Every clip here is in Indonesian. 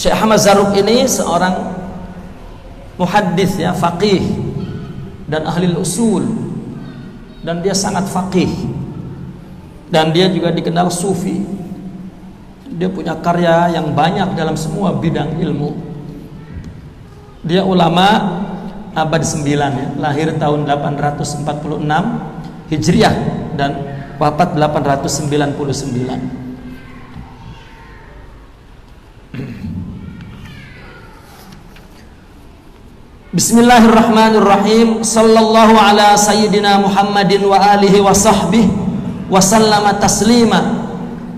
Syekh Ahmad Zarruq ini seorang muhaddits ya, faqih dan ahli usul, dan dia sangat faqih, dan dia juga dikenal sufi. Dia punya karya yang banyak dalam semua bidang ilmu. Dia ulama abad 9 ya, lahir tahun 846 Hijriah dan wafat 899. Bismillahirrahmanirrahim. Sallallahu ala sayyidina Muhammadin wa alihi wa sahbihi wa sallama taslima.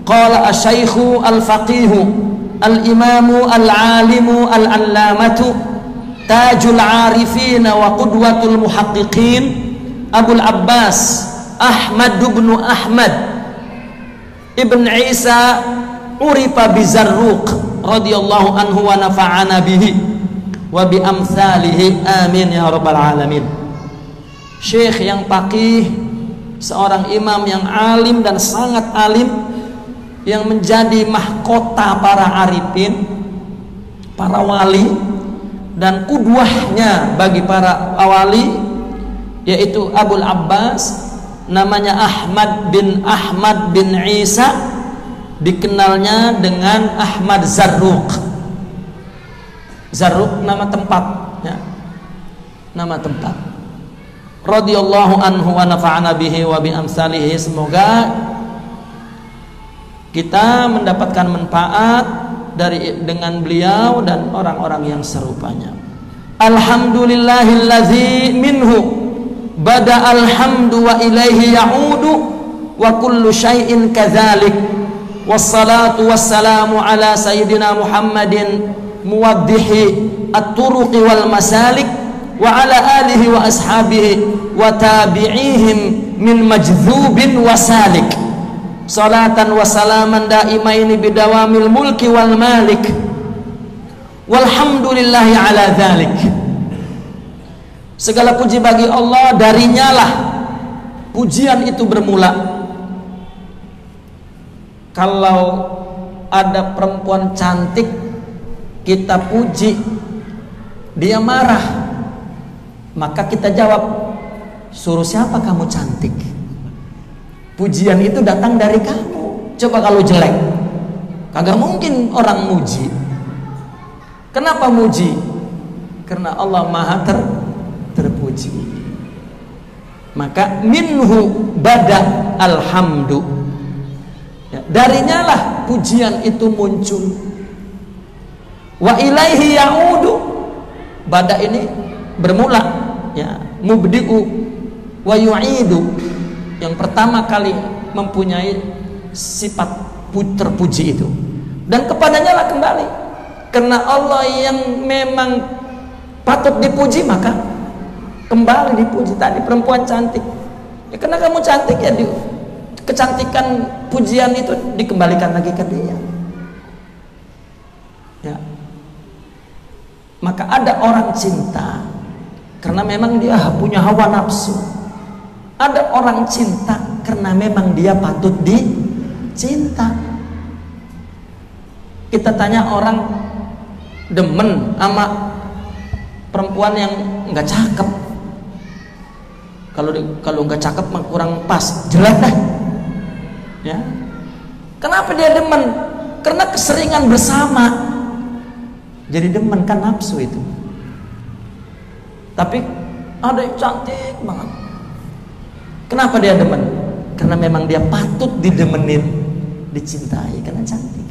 Qala asy-syaikhu al-faqihu al-imamu al-alimu al-allamatu tajul arifin wa qudwatul muhaqqiqin Abul Abbas Ahmad ibn Ahmad ibn Isa urifa bi Zarruq radhiyallahu anhu wa nafa'ana bihi wa bi amsalihi amin ya rabbal alamin. Syekh yang faqih, seorang imam yang alim dan sangat alim, yang menjadi mahkota para arifin, para wali, dan kudwahnya bagi para wali, yaitu Abul Abbas, namanya Ahmad bin Isa, dikenalnya dengan Ahmad Zarruq. Zarruq nama tempat ya, nama tempat. Radhiyallahu anhu wa nafa'ana bihi wa bi amsalihi. Semoga kita mendapatkan manfaat dengan beliau dan orang-orang yang serupanya. Alhamdulillahilladzi minhu bada alhamdu wa ilaihi ya'udu wa kullu syai'in kadzalik. Wassalatu wassalamu ala sayyidina Muhammadin muwaddihi at-turuqi wal masalik wa ala alihi wa ashabihi wa tabi'ihim min majdzubin wa salik. Salatan wa salaman daimaini bidawamil mulki wal malik walhamdulillahi ala dzalik. Segala puji bagi Allah, darinya lah pujian itu bermula. Kalau ada perempuan cantik kita puji, dia marah, maka kita jawab, suruh siapa kamu cantik? Pujian itu datang dari kamu. Coba kalau jelek, kagak mungkin orang muji. Kenapa muji? Karena Allah maha terpuji. Maka minhu bada alhamdu ya, darinya lah pujian itu muncul. Wa ilaihi ya'udu, bada ini bermula ya, mubdi'u wa yu'idu, yang pertama kali mempunyai sifat terpuji itu, dan kepadanya lah kembali. Karena Allah yang memang patut dipuji, maka kembali dipuji. Tadi perempuan cantik ya, karena kamu cantik ya, kecantikan pujian itu dikembalikan lagi ke dia ya. Maka ada orang cinta karena memang dia punya hawa nafsu. Ada orang cinta karena memang dia patut dicinta. Kita tanya orang demen sama perempuan yang nggak cakep. Kalau nggak cakep mah kurang pas, jelek dah. Ya. Kenapa dia demen? Karena keseringan bersama. Jadi demen, kan nafsu itu. Tapi ada yang cantik banget. Kenapa dia demen? Karena memang dia patut didemenin, dicintai karena cantik.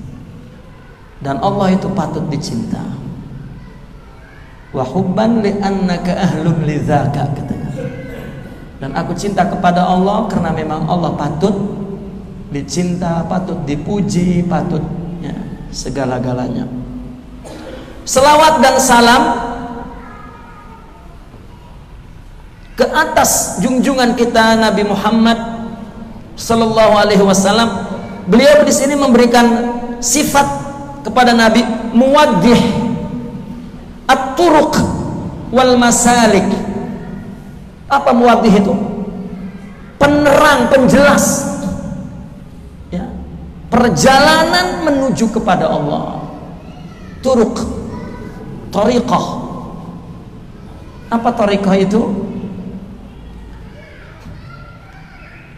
Dan Allah itu patut dicinta. Wa hubban li annaka ahlun lidzaka, katanya. Dan aku cinta kepada Allah karena memang Allah patut dicinta, patut dipuji, patut ya, segala-galanya. Selawat dan salam ke atas junjungan kita Nabi Muhammad sallallahu alaihi wasallam. Beliau di sini memberikan sifat kepada Nabi muwaddih at-turuq wal masalik. Apa muwaddih itu? Penerang, penjelas ya, perjalanan menuju kepada Allah. turuq, thariqah. Apa thariqah itu?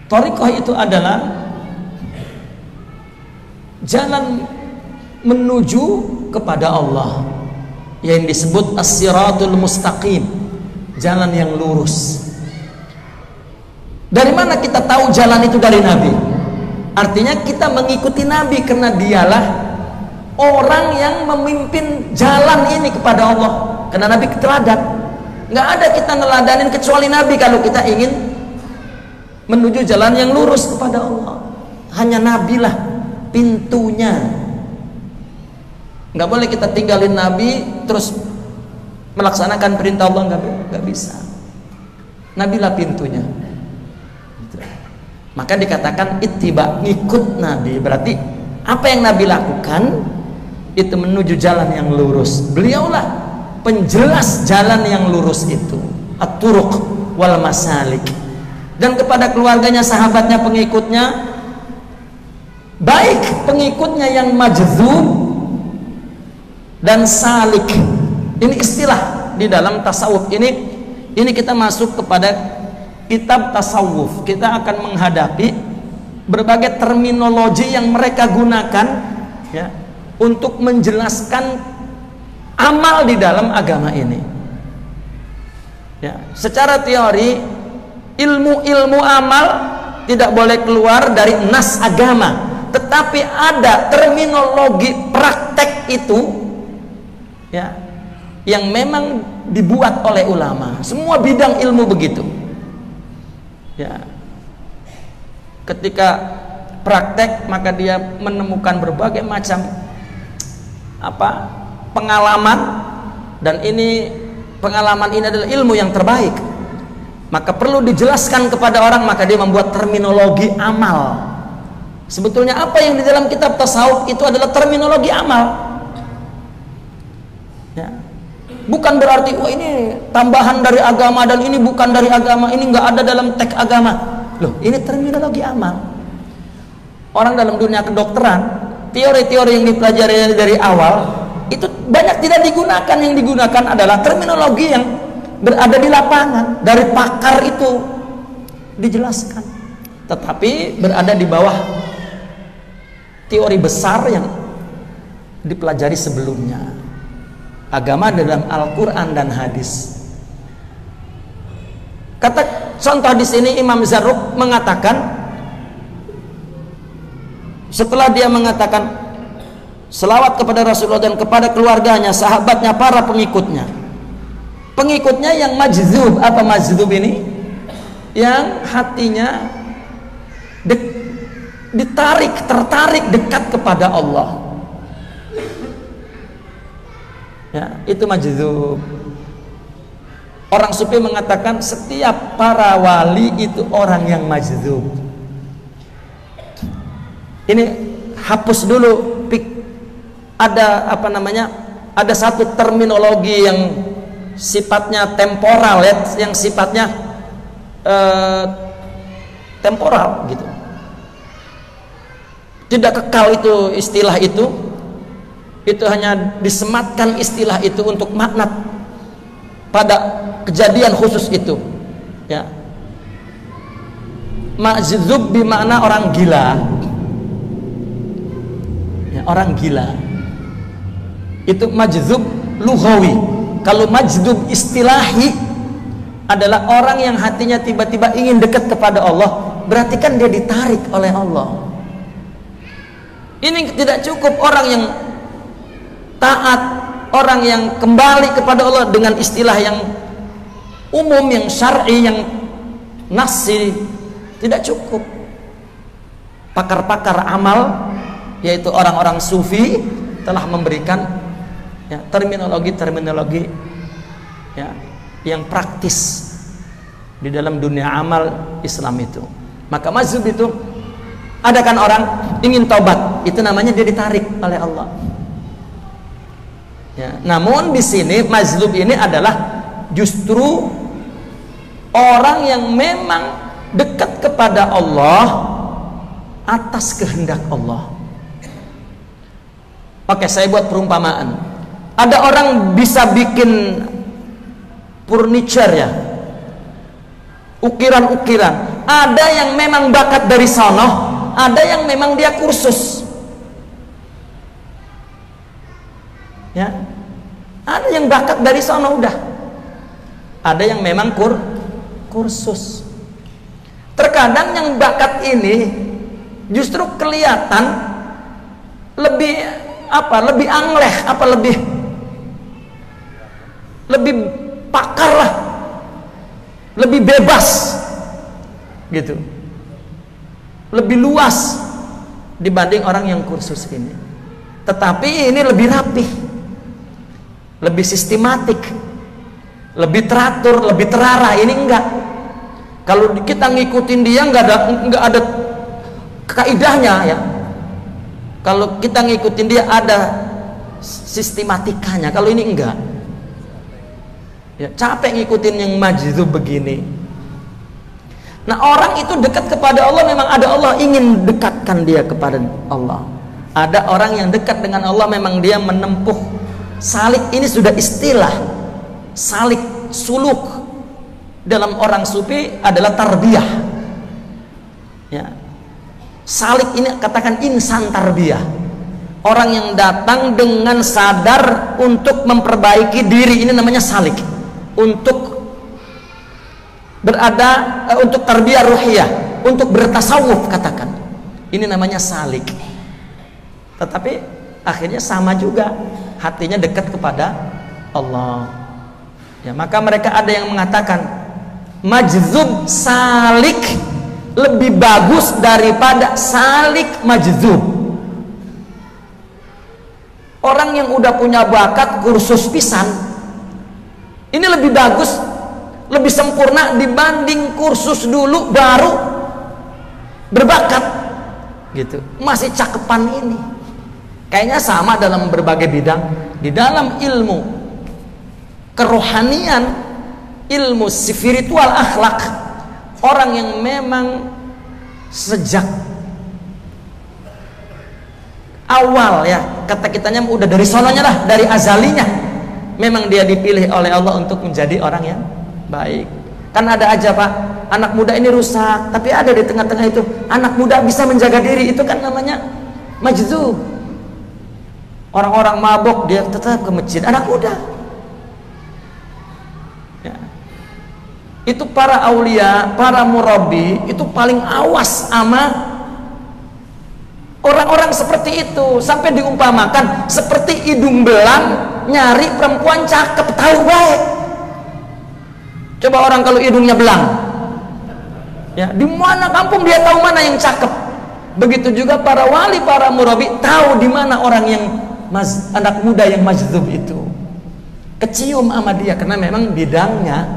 Thariqah itu adalah jalan menuju kepada Allah yang disebut as-siratul mustaqim, jalan yang lurus. Dari mana kita tahu jalan itu? Dari Nabi. Artinya kita mengikuti Nabi karena dialah orang yang memimpin jalan ini kepada Allah. Karena Nabi teladan. Nggak ada kita neladanin kecuali Nabi kalau kita ingin menuju jalan yang lurus kepada Allah. Hanya Nabi lah pintunya. Nggak boleh kita tinggalin Nabi terus melaksanakan perintah Allah, nggak bisa. Nabi lah pintunya. Maka dikatakan ittiba, ngikut Nabi. Berarti apa yang Nabi lakukan itu menuju jalan yang lurus. Beliaulah penjelas jalan yang lurus itu, at-turuq wal masalik. Dan kepada keluarganya, sahabatnya, pengikutnya, baik pengikutnya yang majdzub dan salik. Ini istilah di dalam tasawuf. Ini kita masuk kepada kitab tasawuf. Kita akan menghadapi berbagai terminologi yang mereka gunakan ya, untuk menjelaskan amal di dalam agama ini. Ya, secara teori ilmu amal tidak boleh keluar dari nas agama, tetapi ada terminologi praktek itu ya, yang memang dibuat oleh ulama. Semua bidang ilmu begitu ya. Ketika praktek maka dia menemukan berbagai macam pengalaman, dan pengalaman ini adalah ilmu yang terbaik. Maka perlu dijelaskan kepada orang, maka dia membuat terminologi amal. Sebetulnya apa yang di dalam kitab tasawuf itu adalah terminologi amal ya. Bukan berarti ini tambahan dari agama dan ini bukan dari agama, ini nggak ada dalam teks agama. Loh, ini terminologi amal. Orang dalam dunia kedokteran, teori-teori yang dipelajari dari awal itu banyak tidak digunakan. Yang digunakan adalah terminologi yang berada di lapangan, dari pakar itu dijelaskan, tetapi berada di bawah teori besar yang dipelajari sebelumnya. Agama dalam Al-Quran dan hadis. Kata contoh di sini Imam Zarruq mengatakan, setelah dia mengatakan selawat kepada Rasulullah dan kepada keluarganya, sahabatnya, para pengikutnya. Pengikutnya yang majdzub. Apa majdzub ini? Yang hatinya tertarik dekat kepada Allah. Ya, itu majdzub. Orang sufi mengatakan setiap para wali itu orang yang majdzub. Ini hapus dulu. Ada ada satu terminologi yang sifatnya temporal ya, yang sifatnya temporal gitu. Tidak kekal itu istilah itu hanya disematkan istilah itu untuk makna pada kejadian khusus itu ya. Majdzub bermakna orang gila ya, orang gila itu majdzub lughawi. Kalau majdzub istilahi adalah orang yang hatinya tiba-tiba ingin dekat kepada Allah, berarti kan dia ditarik oleh Allah. Ini tidak cukup orang yang taat, orang yang kembali kepada Allah dengan istilah yang umum, yang syar'i, yang nasi, tidak cukup. Pakar-pakar amal, yaitu orang-orang sufi, telah memberikan ya, terminologi ya, yang praktis di dalam dunia amal Islam itu. Maka majdzub itu, ada kan orang ingin taubat, itu namanya dia ditarik oleh Allah ya. Namun di sini majdzub ini adalah justru orang yang memang dekat kepada Allah atas kehendak Allah. Oke, saya buat perumpamaan. Ada orang bisa bikin furniture ya, ukiran-ukiran. Ada yang memang bakat dari sono, ada yang memang dia kursus. Ya, ada yang bakat dari sono udah, ada yang memang kursus. Terkadang yang bakat ini justru kelihatan lebih lebih angleh, lebih pakar lah, lebih bebas gitu, lebih luas dibanding orang yang kursus ini. Tetapi ini lebih rapi, lebih sistematik, lebih teratur, lebih terarah. Ini enggak. Kalau kita ngikutin dia enggak ada kaidahnya ya. Kalau kita ngikutin dia ada sistematikanya. Kalau ini enggak. Ya, capek ngikutin yang majdzub begini. Nah, orang itu dekat kepada Allah, memang ada Allah ingin dekatkan dia kepada Allah. Ada orang yang dekat dengan Allah memang dia menempuh salik. Ini sudah istilah salik, suluk dalam orang sufi adalah tarbiyah ya. Salik ini katakan insan tarbiyah, orang yang datang dengan sadar untuk memperbaiki diri, ini namanya salik. Untuk berada untuk tarbiyah ruhiyah, untuk bertasawuf katakan, ini namanya salik. Tetapi akhirnya sama juga, hatinya dekat kepada Allah ya. Maka mereka ada yang mengatakan majdzub salik lebih bagus daripada salik majdzub. Orang yang udah punya bakat kursus pisan ini lebih bagus, lebih sempurna dibanding kursus dulu baru berbakat gitu. Masih cakepan ini. Kayaknya sama dalam berbagai bidang. Di dalam ilmu kerohanian, ilmu spiritual, akhlak, orang yang memang sejak awal ya, kata kitanya udah dari sononya lah, dari azalinya memang dia dipilih oleh Allah untuk menjadi orang yang baik. Kan ada aja Pak, anak muda ini rusak, tapi ada di tengah-tengah itu anak muda bisa menjaga diri, itu kan namanya majdzub. Orang-orang mabok dia tetap ke masjid, anak muda ya. Itu para aulia, para murabi itu paling awas sama orang-orang seperti itu, sampai diumpamakan seperti hidung belang nyari perempuan cakep, tahu baik. Coba orang kalau hidungnya belang ya, di mana kampung dia tahu mana yang cakep. Begitu juga para wali, para murabi tahu di mana orang yang anak muda yang majdzub itu, kecium sama dia karena memang bidangnya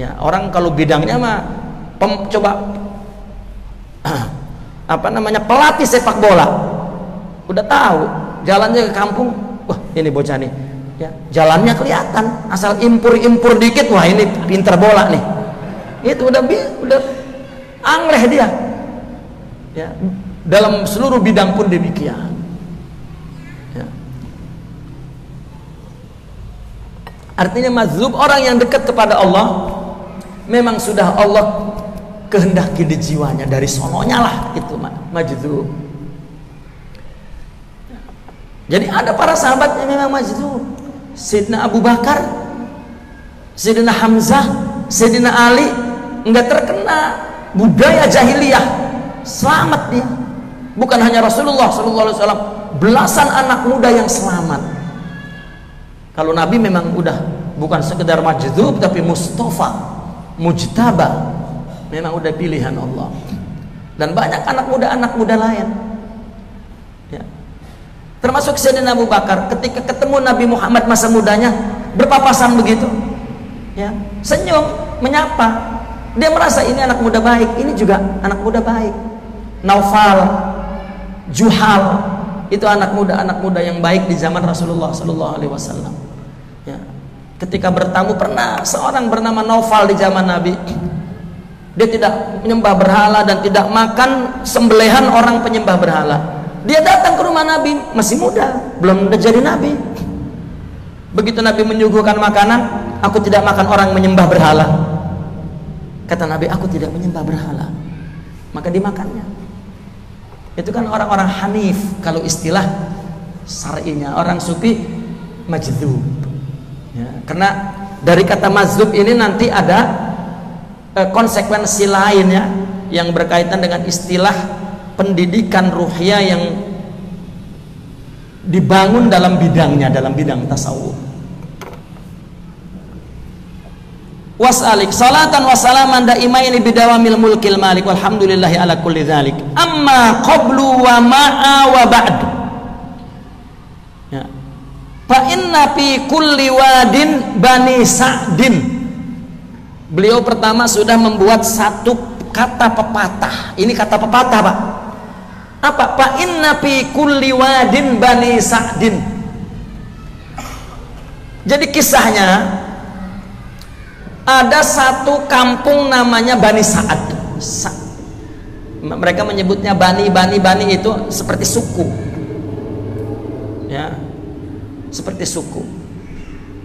ya. Orang kalau bidangnya mah coba pelatih sepak bola udah tahu jalannya ke kampung, wah ini bocah nih ya, jalannya kelihatan, asal impur dikit, wah ini pinter bola nih. Itu udah angleh dia ya. Dalam seluruh bidang pun demikian ya. Artinya majdzub, orang yang dekat kepada Allah memang sudah Allah kehendaki di jiwanya, dari sononya lah itu majdzub. Jadi ada para sahabat yang memang majdzub. Sayyidina Abu Bakar, Sayyidina Hamzah, Sayyidina Ali enggak terkena budaya jahiliyah, selamat dia. Bukan hanya Rasulullah SAW, belasan anak muda yang selamat. Kalau Nabi memang udah bukan sekedar majdzub tapi mustafa, mujtaba, memang udah pilihan Allah. Dan banyak anak muda lain ya. Termasuk Sayyidina Abu Bakar, ketika ketemu Nabi Muhammad masa mudanya, berpapasan begitu ya, senyum, menyapa. Dia merasa ini anak muda baik, ini juga anak muda baik. Naufal, Juhal, itu anak muda yang baik di zaman Rasulullah SAW ya. Ketika bertamu, pernah seorang bernama Naufal di zaman Nabi, dia tidak menyembah berhala dan tidak makan sembelihan orang penyembah berhala. Dia datang ke rumah Nabi, masih muda, belum jadi Nabi. Begitu Nabi menyuguhkan makanan, aku tidak makan orang menyembah berhala. Kata Nabi, aku tidak menyembah berhala. Maka dimakannya. Itu kan orang-orang Hanif. Kalau istilah syar'inya, orang sufi majdzub. Ya, karena dari kata majdzub ini nanti ada konsekuensi lainnya yang berkaitan dengan istilah pendidikan ruhiyah yang dibangun dalam bidangnya, dalam bidang tasawuf. Was'alik salatan wa salaman daimaini bidawamil mulkil malik walhamdulillahi ala kulli dzalik. Amma qablu wa ma'a wa ba'd. Ya. Fa inna fi kulli wadin bani Sa'din. Beliau pertama sudah membuat satu kata pepatah. Ini kata pepatah, Pak. Apa? Fa inna fi kulli wadin bani Sa'din. Jadi kisahnya ada satu kampung namanya Bani Sa'ad. Mereka menyebutnya Bani itu seperti suku. Ya. Seperti suku.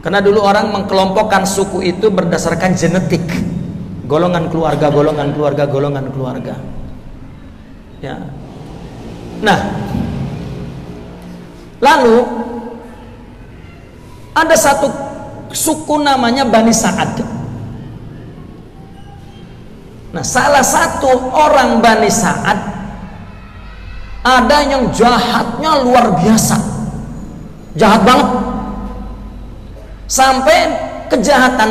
Karena dulu orang mengkelompokkan suku itu berdasarkan genetik, golongan keluarga. Ya. Nah, lalu ada satu suku namanya Bani Sa'ad. Nah, salah satu orang Bani Sa'ad ada yang jahatnya luar biasa, jahat banget. Sampai kejahatan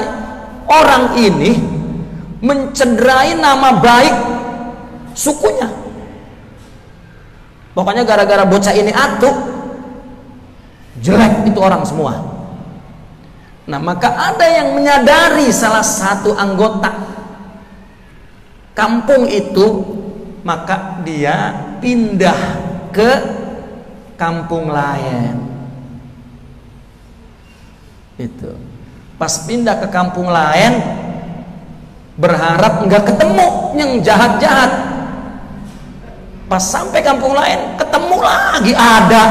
orang ini mencederai nama baik sukunya. Pokoknya gara-gara bocah ini atuk, jelek itu orang semua. Nah, maka ada yang menyadari salah satu anggota kampung itu, maka dia pindah ke kampung lain. Itu pas pindah ke kampung lain berharap nggak ketemu yang jahat-jahat. Pas sampai kampung lain ketemu lagi, ada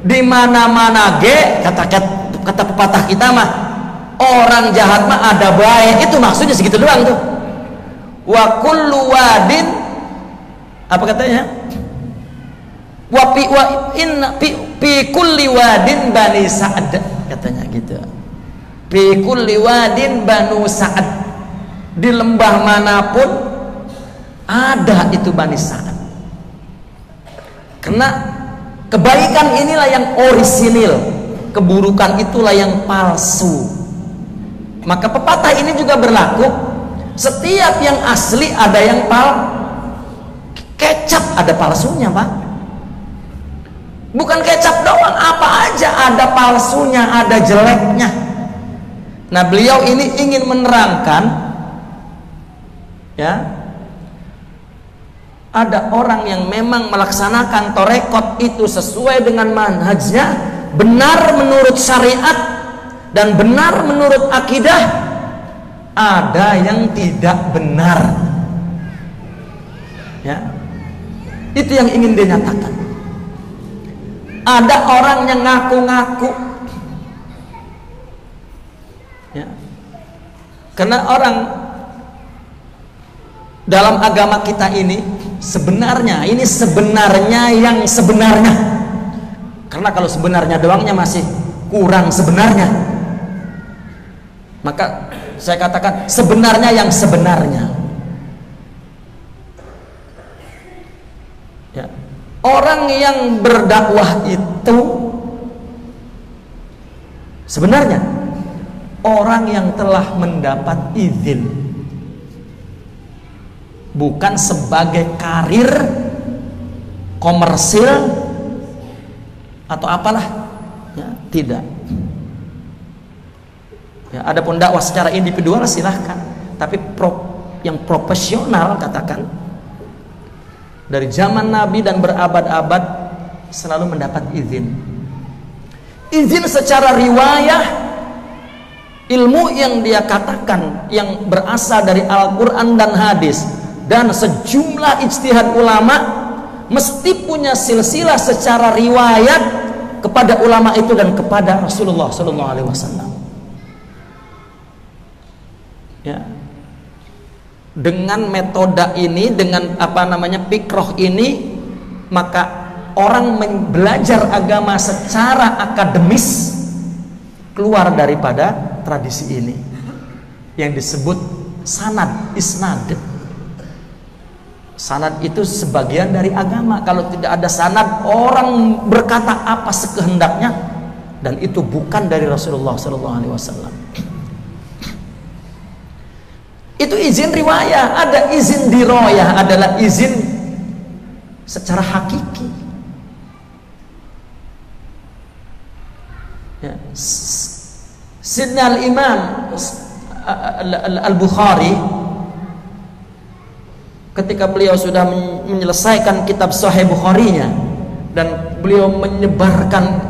di mana-mana kata pepatah kita mah, orang jahat mah ada baik. Itu maksudnya segitu doang tuh. Wa kullu wadin, apa katanya? Wa fi kulli wadin bani Sa'ad, katanya gitu. Fi kulli wadin banu Sa'ad. Di lembah manapun ada itu Bani Sa'ad. Karena kebaikan inilah yang orisinil, keburukan itulah yang palsu. Maka pepatah ini juga berlaku. Setiap yang asli ada yang kecap ada palsunya, Pak. Bukan kecap doang, apa aja ada palsunya, ada jeleknya. Nah, beliau ini ingin menerangkan, ya, ada orang yang memang melaksanakan torekot itu sesuai dengan manhajnya, benar menurut syariat dan benar menurut akidah. Ada yang tidak benar, ya, itu yang ingin dia nyatakan. Ada orang yang ngaku-ngaku, ya, karena orang dalam agama kita ini sebenarnya yang sebenarnya. Karena kalau sebenarnya doangnya masih kurang sebenarnya, maka saya katakan sebenarnya yang sebenarnya. Ya. Orang yang berdakwah itu sebenarnya orang yang telah mendapat izin, bukan sebagai karir komersil atau apalah, ya, tidak. Ya, adapun dakwah secara individual silahkan, tapi yang profesional katakan dari zaman Nabi dan berabad-abad selalu mendapat izin. Izin secara riwayah, ilmu yang dia katakan yang berasal dari Al-Quran dan hadis dan sejumlah ijtihad ulama mesti punya silsilah secara riwayat kepada ulama itu dan kepada Rasulullah sallallahu alaihi wasallam. Ya. Dengan metode ini, dengan fikroh ini, maka orang belajar agama secara akademis keluar daripada tradisi ini yang disebut sanad, isnad. Sanad itu sebagian dari agama. Kalau tidak ada sanad, orang berkata apa sekehendaknya, dan itu bukan dari Rasulullah SAW. Itu izin riwayah. Ada izin diroyah, adalah izin secara hakiki. Ya. Sidna al-Imam al-Bukhari, ketika beliau sudah menyelesaikan kitab Sahih Bukharinya, dan beliau menyebarkan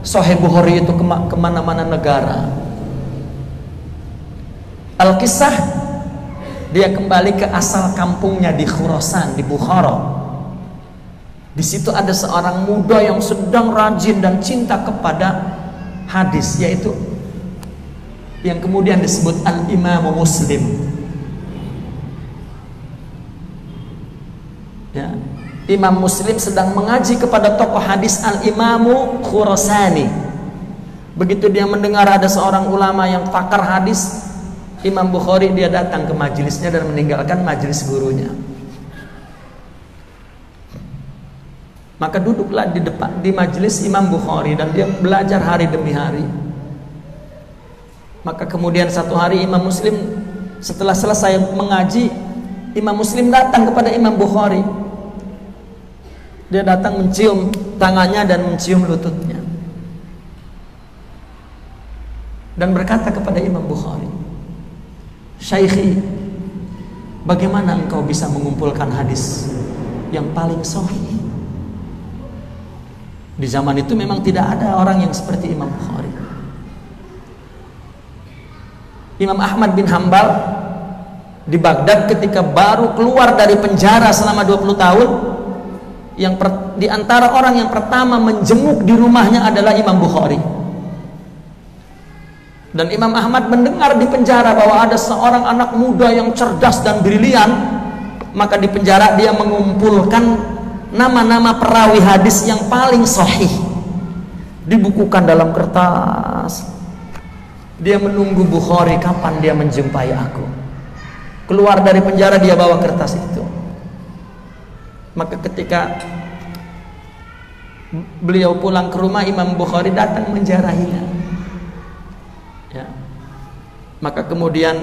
Sahih Bukhari itu kemana-mana negara, Al-Kisah, dia kembali ke asal kampungnya di Khurasan, di Bukhara. Di situ ada seorang muda yang sedang rajin dan cinta kepada hadis, yaitu yang kemudian disebut Al-Imam Muslim. Ya. Imam Muslim sedang mengaji kepada tokoh hadis Al-Imamu Khurasani. Begitu dia mendengar ada seorang ulama yang pakar hadis, Imam Bukhari, dia datang ke majelisnya dan meninggalkan majelis gurunya. Maka duduklah di majelis Imam Bukhari, dan dia belajar hari demi hari. Maka kemudian satu hari Imam Muslim setelah selesai mengaji, Imam Muslim datang kepada Imam Bukhari. Dia datang mencium tangannya dan mencium lututnya, dan berkata kepada Imam Bukhari, "Syaikhi, bagaimana engkau bisa mengumpulkan hadis yang paling sahih?" Di zaman itu memang tidak ada orang yang seperti Imam Bukhari. Imam Ahmad bin Hambal di Baghdad ketika baru keluar dari penjara selama 20 tahun, di antara orang yang pertama menjenguk di rumahnya adalah Imam Bukhari. Dan Imam Ahmad mendengar di penjara bahwa ada seorang anak muda yang cerdas dan brilian, maka di penjara dia mengumpulkan nama-nama perawi hadis yang paling sahih, dibukukan dalam kertas. Dia menunggu Bukhari kapan dia menjumpai aku. Keluar dari penjara dia bawa kertas itu. Maka ketika beliau pulang ke rumah, Imam Bukhari datang menziarahinya. Ya. Maka kemudian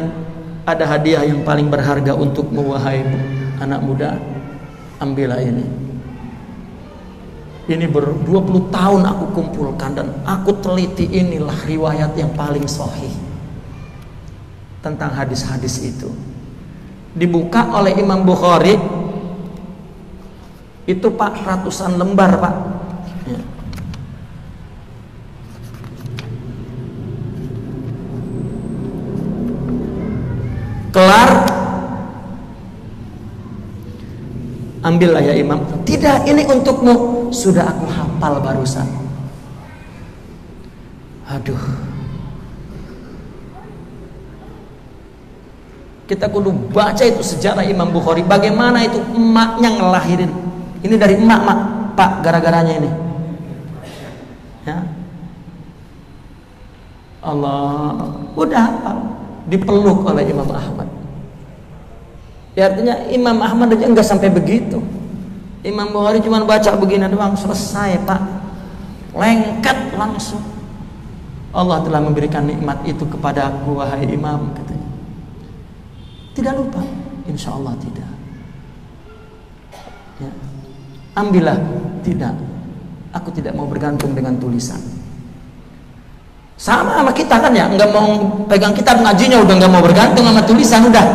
ada hadiah yang paling berharga untukmu, wahai anak muda, ambillah ini. Ini 20 tahun aku kumpulkan dan aku teliti, inilah riwayat yang paling sahih tentang hadis-hadis itu. Dibuka oleh Imam Bukhari, itu Pak, ratusan lembar Pak. Ya. Kelar, ambillah ya Imam. Tidak, ini untukmu. Sudah aku hafal barusan. Aduh, kita kudu baca itu sejarah Imam Bukhari, bagaimana itu emaknya ngelahirin. Ini dari emak Pak, gara-garanya ini. Ya. Allah, udah hafal, dipeluk oleh Imam Ahmad. Ya, artinya Imam Ahmad aja enggak sampai begitu. Imam Bukhari cuma baca begini doang, selesai Pak, lengket langsung. Allah telah memberikan nikmat itu kepada aku, wahai Imam, katanya. Tidak lupa, insya Allah tidak. Ya. Ambillah, tidak. Aku tidak mau bergantung dengan tulisan. Sama kita kan ya, nggak mau pegang kitab ngajinya, udah nggak mau bergantung sama tulisan, udah.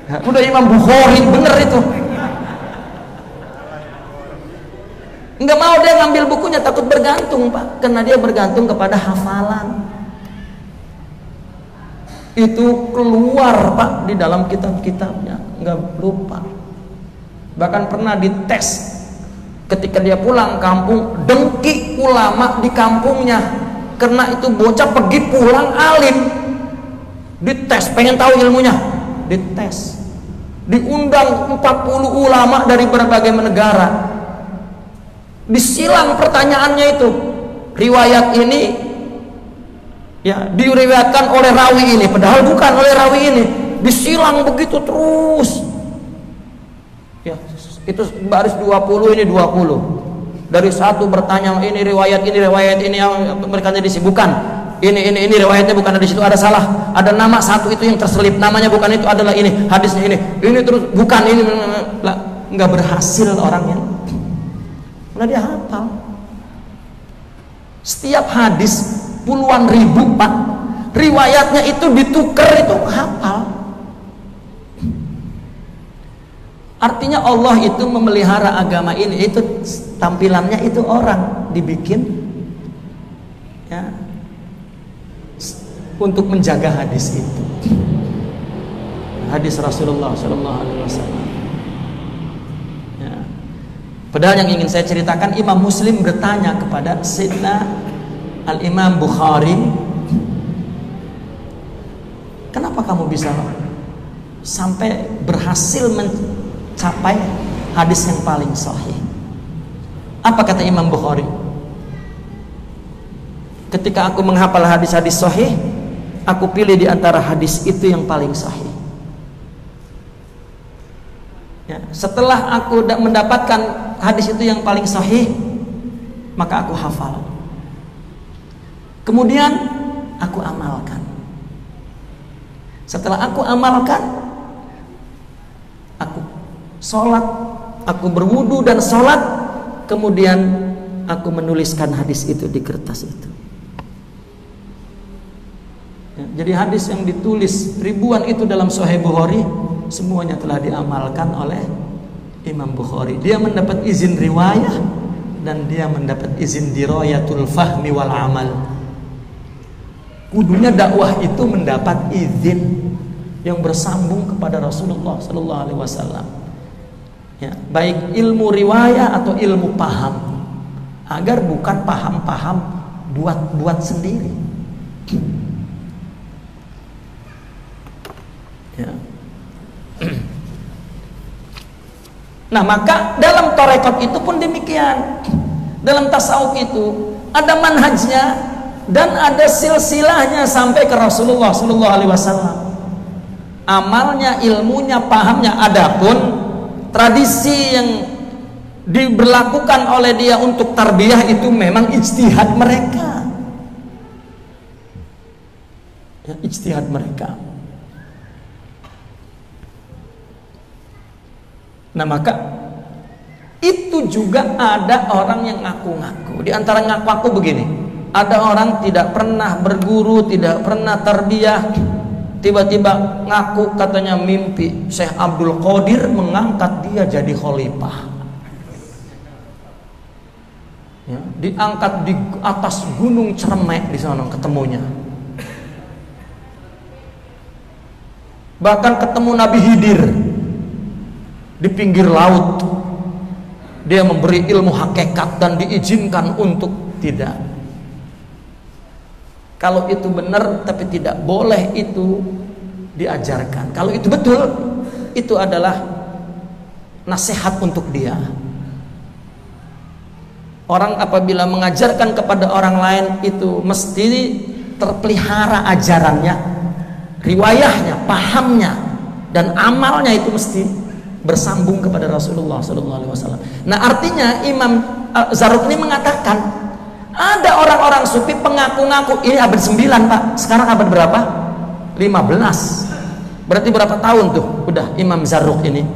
Ya, udah Imam Bukhari bener itu. Nggak mau dia ngambil bukunya, takut bergantung Pak, karena dia bergantung kepada hafalan. Itu keluar Pak di dalam kitab-kitabnya, nggak lupa. Bahkan pernah dites Ketika dia pulang kampung, dengki ulama di kampungnya, karena itu bocah pergi pulang alim. Dites, pengen tahu ilmunya, dites. Diundang 40 ulama dari berbagai negara, disilang pertanyaannya itu. Riwayat ini ya diriwayatkan oleh rawi ini, padahal bukan oleh rawi ini. Disilang begitu terus ya, itu baris 20, ini 20. Dari satu bertanya, ini riwayat ini yang mereka disibukkan. Ini riwayatnya bukan ada di situ, ada salah, ada nama satu itu yang terselip, namanya bukan itu, adalah ini, hadisnya ini terus bukan ini, nggak berhasil orangnya. Nah dia hafal setiap hadis puluhan ribu Pak, riwayatnya itu ditukar, itu hafal. Artinya Allah itu memelihara agama ini, itu tampilannya itu orang dibikin ya untuk menjaga hadis itu, hadis Rasulullah Shallallahu Alaihi Wasallam. Ya. Padahal yang ingin saya ceritakan, Imam Muslim bertanya kepada Sayyidina Al Imam Bukhari, kenapa kamu bisa sampai berhasil mencapai hadis yang paling sahih? Apa kata Imam Bukhari? Ketika aku menghafal hadis-hadis sahih, aku pilih di antara hadis itu yang paling sahih. Ya, setelah aku mendapatkan hadis itu yang paling sahih, maka aku hafal. Kemudian aku amalkan. Setelah aku amalkan, aku sholat, aku berwudu dan sholat, kemudian aku menuliskan hadis itu di kertas itu. Ya, jadi hadis yang ditulis ribuan itu dalam Sahih Bukhari, semuanya telah diamalkan oleh Imam Bukhari. Dia mendapat izin riwayah dan dia mendapat izin dirayatul fahmi wal amal. Kudunya dakwah itu mendapat izin yang bersambung kepada Rasulullah Sallallahu Alaihi Wasallam. Ya, baik ilmu riwayah atau ilmu paham, agar bukan paham-paham buat sendiri. Ya. Nah maka dalam tarekat itu pun demikian. Dalam tasawuf itu ada manhajnya dan ada silsilahnya sampai ke Rasulullah Sallallahu Alaihi Wasallam. Amalnya, ilmunya, pahamnya. Adapun tradisi yang diberlakukan oleh dia untuk tarbiyah itu memang ijtihad mereka. Ya, ijtihad mereka. Nah maka itu juga ada orang yang ngaku-ngaku. Di antara ngaku-ngaku begini, ada orang tidak pernah berguru, tidak pernah tarbiyah, tiba-tiba ngaku katanya mimpi Syekh Abdul Qadir mengangkat dia jadi khalifah. Ya, diangkat di atas gunung Cermek di sana ketemunya. Bahkan ketemu Nabi Khidir di pinggir laut. Dia memberi ilmu hakikat dan diizinkan untuk tidak. Kalau itu benar tapi tidak boleh itu diajarkan. Kalau itu betul, itu adalah nasihat untuk dia. Orang apabila mengajarkan kepada orang lain itu mesti terpelihara ajarannya, riwayahnya, pahamnya, dan amalnya itu mesti bersambung kepada Rasulullah Sallallahu Alaihi Wasallam. Nah artinya Imam Zarruq ini mengatakan ada orang-orang sufi pengaku-ngaku ini abad 9 Pak, sekarang abad berapa? 15. Berarti berapa tahun tuh udah Imam Zarruq ini?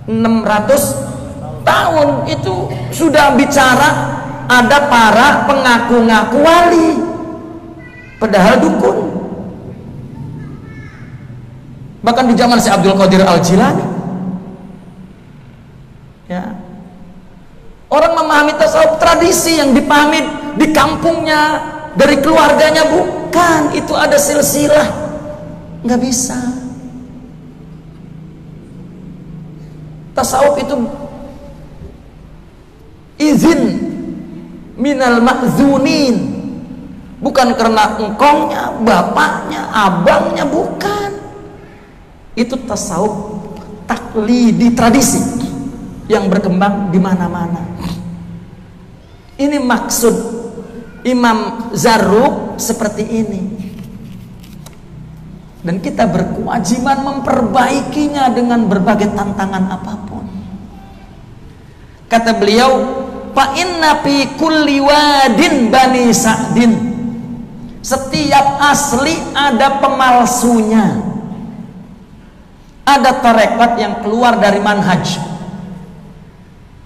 600 tahun itu sudah bicara ada para pengaku-ngaku wali padahal dukun. Bahkan di zaman Syekh Abdul Qadir Al-Jilani ya, orang memahami tasawuf tradisi yang dipahami di kampungnya, dari keluarganya, bukan itu ada silsilah, nggak bisa. Tasawuf itu izin minal ma'zunin, bukan karena engkongnya, bapaknya, abangnya, bukan. Itu tasawuf taklidi, tradisi yang berkembang di mana-mana. Ini maksud Imam Zarruq seperti ini. Dan kita berkewajiban memperbaikinya dengan berbagai tantangan apapun. Kata beliau, fa inna fi kulli wadin bani sa'din, setiap asli ada pemalsunya. Ada tarekat yang keluar dari manhaj,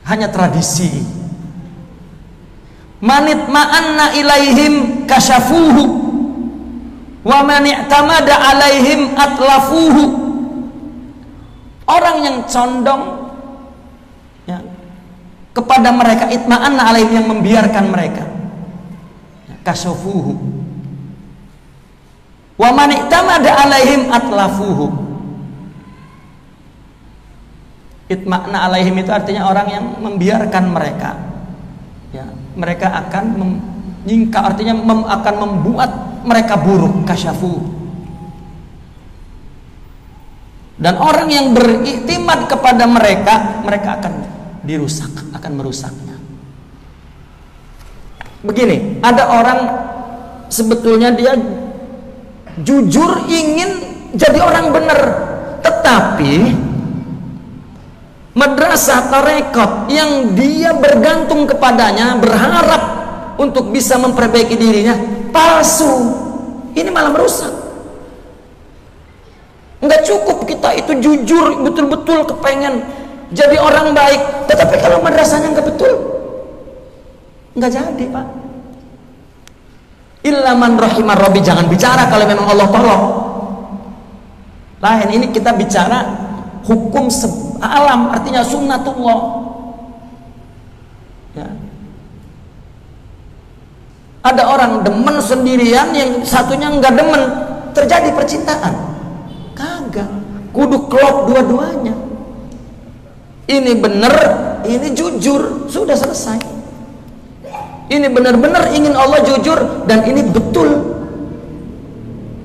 hanya tradisi. Manit ma'anna ilaihim kasyafuhu, wa man i'tamada alaihim atlafuhu. Orang yang condong ya, kepada mereka, itma'anna alaihim, yang membiarkan mereka, kasyafuhu, wa man i'tamada alaihim atlafuhu. Itma'na alaihim itu artinya orang yang membiarkan mereka ya, mereka akan menyingkap, artinya akan membuat mereka buruk, kasyafu. Dan orang yang beriktimad kepada mereka, mereka akan dirusak, akan merusaknya. Begini, ada orang sebetulnya dia jujur ingin jadi orang benar, tetapi madrasah tarekat yang dia bergantung kepadanya, berharap untuk bisa memperbaiki dirinya, palsu. Ini malah merusak. Enggak cukup kita itu jujur, betul-betul kepengen jadi orang baik, tetapi kalau madrasahnya enggak betul, enggak jadi, Pak. Illa man rahimar rabbi, jangan bicara kalau memang Allah tolong. Lain, ini kita bicara hukum alam, artinya sunnatullah ya. Ada orang demen sendirian, yang satunya enggak demen, terjadi percintaan, kagak, kudu klop dua-duanya. Ini bener, ini jujur, sudah selesai. Ini benar-benar ingin Allah jujur, dan ini betul,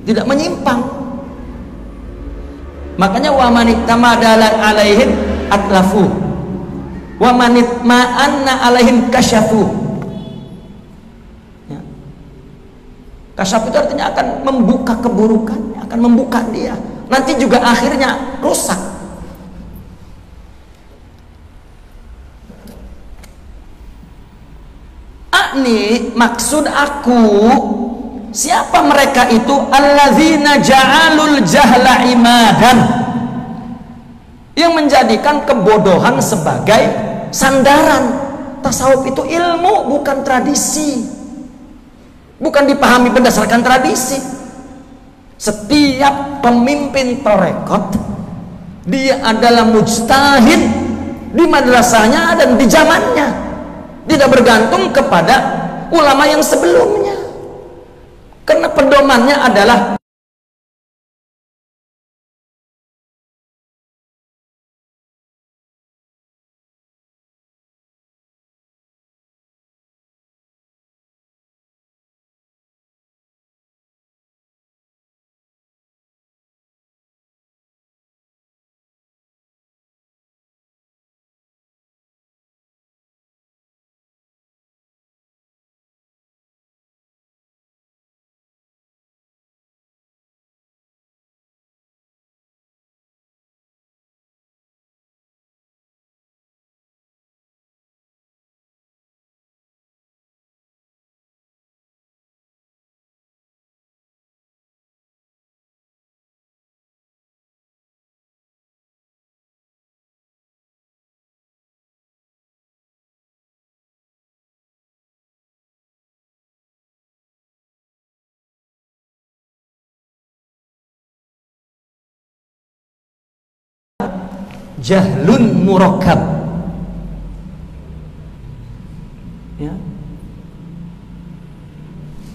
tidak menyimpang. Makanya wa manittamada alaihim atlafu, wa manitma'anna alaihim kasyafu ya. Kasyafu itu artinya akan membuka keburukan, akan membuka dia, nanti juga akhirnya rusak. Ini maksud aku, siapa mereka itu? Alladzina ja'alul jahla imadan, yang menjadikan kebodohan sebagai sandaran. Tasawuf itu ilmu, bukan tradisi, bukan dipahami berdasarkan tradisi. Setiap pemimpin tarekat, dia adalah mujtahid di madrasahnya dan di zamannya, tidak bergantung kepada ulama yang sebelumnya. Karena pedomannya adalah jahlun murakkab ya.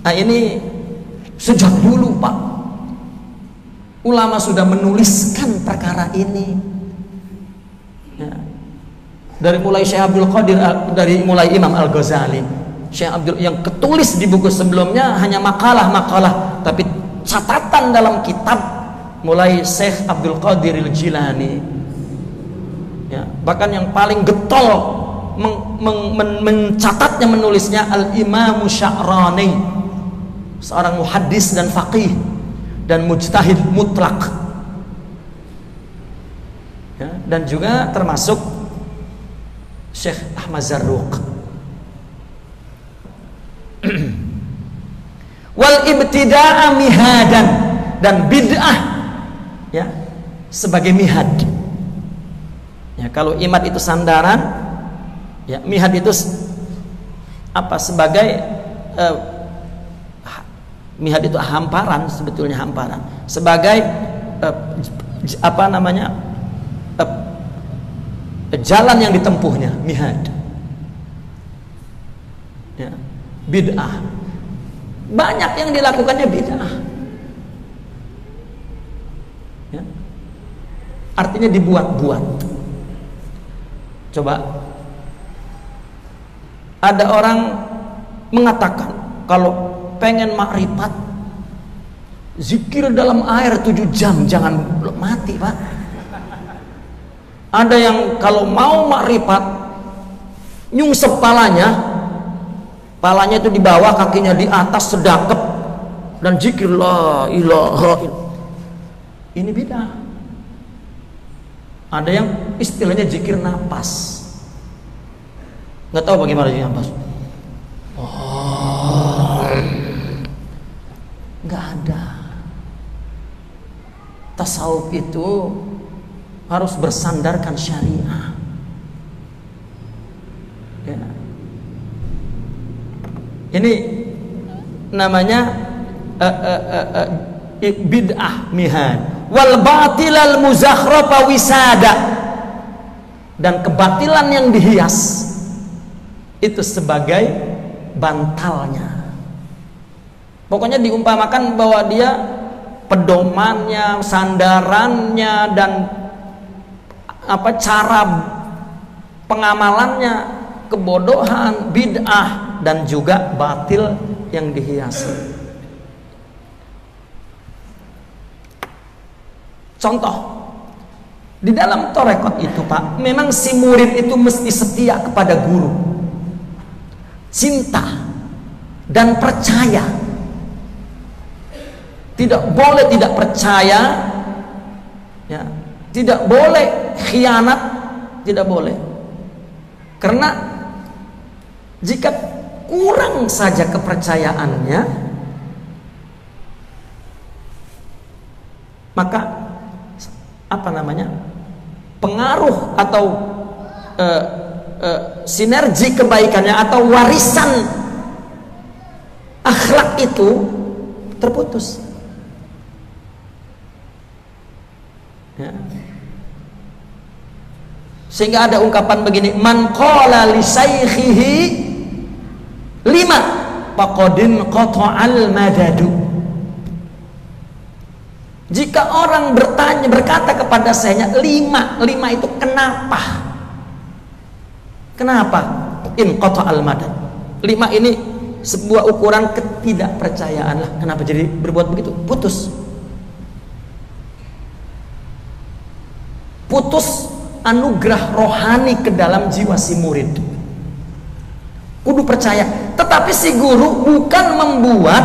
Nah, ini sejak dulu, Pak, ulama sudah menuliskan perkara ini ya. Dari mulai Syekh Abdul Qadir, dari mulai Imam Al-Ghazali, Syekh Abdul, yang ketulis di buku sebelumnya hanya makalah-makalah, tapi catatan dalam kitab mulai Syekh Abdul Qadir Al-Jilani, ya, bahkan yang paling getol mencatatnya, menulisnya Al-Imam Sya'rani, seorang muhaddis dan faqih dan mujtahid mutlak, ya, dan juga termasuk Syekh Ahmad Zarruq. Wal ibtida'a mihadan, dan bid'ah, ya, sebagai mihad. Ya, kalau imad itu sandaran, ya, mihad itu apa? Sebagai mihad itu hamparan, sebetulnya hamparan. Sebagai apa namanya? Jalan yang ditempuhnya, mihad. Ya, bid'ah. Banyak yang dilakukannya bid'ah. Ya. Artinya dibuat-buat. Coba, ada orang mengatakan kalau pengen makrifat, zikir dalam air 7 jam, jangan mati, Pak. Ada yang kalau mau makrifat nyungsep palanya itu di bawah, kakinya di atas, sedekap dan zikir la ilaha illallah. Ini bid'ah. Ada yang istilahnya zikir napas. Nggak tahu bagaimana zikir napas. Nggak ada. Tasawuf itu harus bersandarkan syariah. Ya. Ini namanya bid'ah mihad. Wal batilal muzakhrafa wisada, dan kebatilan yang dihias itu sebagai bantalnya. Pokoknya diumpamakan bahwa dia pedomannya, sandarannya, dan apa cara pengamalannya kebodohan, bid'ah, dan juga batil yang dihiasi. Contoh, di dalam torekot itu, Pak, memang si murid itu mesti setia kepada guru, cinta dan percaya. Tidak boleh tidak percaya, ya, tidak boleh khianat, tidak boleh. Karena jika kurang saja kepercayaannya, maka apa namanya, pengaruh atau sinergi kebaikannya atau warisan akhlak itu terputus. Ya. Sehingga ada ungkapan begini, man qala li saykhihi lima faqadin qata'al madadu. Jika orang berkata kepada sayanya lima itu kenapa? Kenapa? In qata'al madad. 5 ini sebuah ukuran ketidakpercayaan lah. Kenapa jadi berbuat begitu? Putus anugerah rohani ke dalam jiwa si murid. Kudu percaya. Tetapi si guru bukan membuat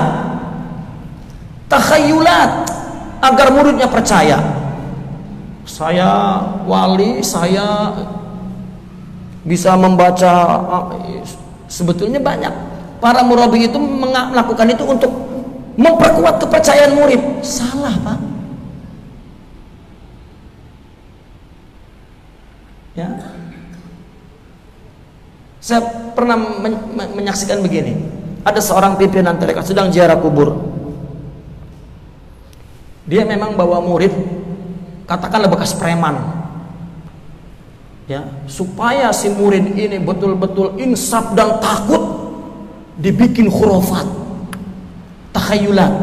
takhayulat agar muridnya percaya. Saya wali, saya bisa membaca. Sebetulnya banyak para murabi itu melakukan itu untuk memperkuat kepercayaan murid. Salah, Pak. Ya, saya pernah menyaksikan begini. Ada seorang pimpinan tarekat sedang ziarah kubur. Dia memang bawa murid, katakanlah bekas preman, ya, supaya si murid ini betul-betul insaf dan takut, dibikin khurafat, takhayulat.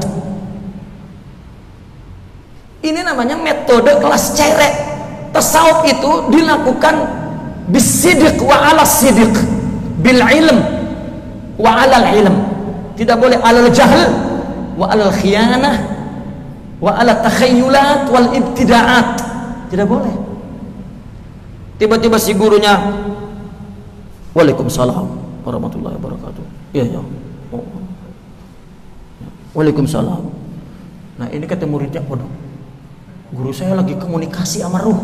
Ini namanya metode kelas cerek. Tasawuf itu dilakukan Bisidiq wa ala sidiq, bil ilm wa ala ilm. Tidak boleh alal jahl wa alal khiyanah wa ala takhayyulat wal ibtida'at. Tidak boleh. Tiba-tiba si gurunya, Waalaikumsalam warahmatullahi wabarakatuh. Iya ya. Oh. Waalaikumsalam. Nah ini kata muridnya, waduh, guru saya lagi komunikasi sama ruh,